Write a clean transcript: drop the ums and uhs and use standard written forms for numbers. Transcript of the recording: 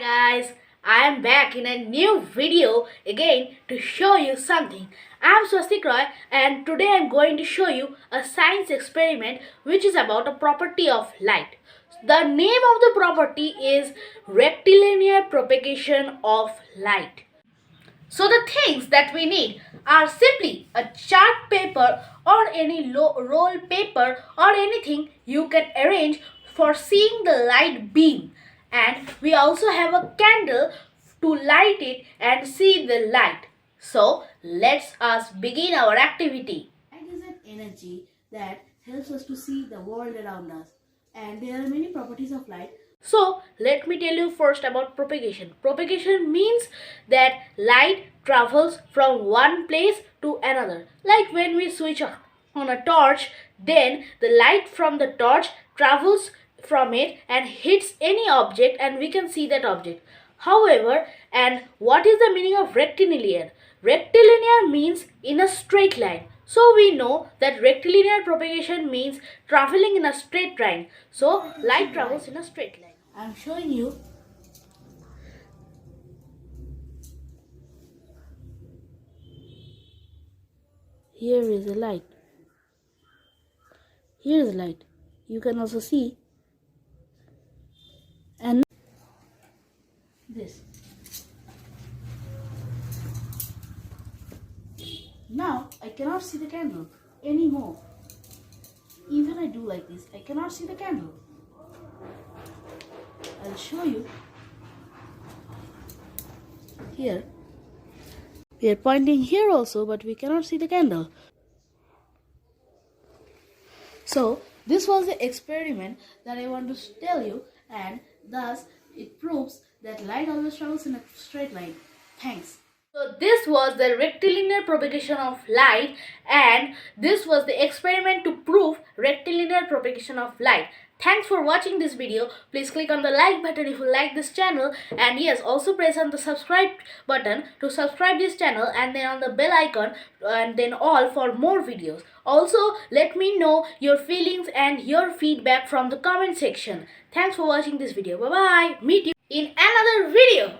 Guys, I am back in a new video again to show you something. I am Swastik and today I am going to show you a science experiment which is about a property of light. The name of the property is rectilinear propagation of light. So the things that we need are simply a chart paper or any roll paper or anything you can arrange for seeing the light beam. And we also have a candle to light it and see the light. So let's us begin our activity. Light is an energy that helps us to see the world around us. And there are many properties of light. So let me tell you first about propagation. Propagation means that light travels from one place to another. Like when we switch on a torch, then the light from the torch travels from it and hits any object and we can see that object. However, and what is the meaning of rectilinear? Rectilinear means in a straight line. So we know that rectilinear propagation means traveling in a straight line. So light travels in a straight line. I am showing you. Here is the light. Here is the light. You can also see. And this. Now I cannot see the candle anymore. Even I do like this, I cannot see the candle. I'll show you. Here. We are pointing here also, but we cannot see the candle. So this was the experiment that I want to tell you, and thus it proves that light always travels in a straight line. Thanks. So this was the rectilinear propagation of light, and this was the experiment to prove rectilinear propagation of light. Thanks for watching this video. Please click on the like button if you like this channel, and yes, also press on the subscribe button to subscribe this channel, and then on the bell icon and then all for more videos. Also, let me know your feelings and your feedback from the comment section. Thanks for watching this video. Bye bye. Meet you in another video.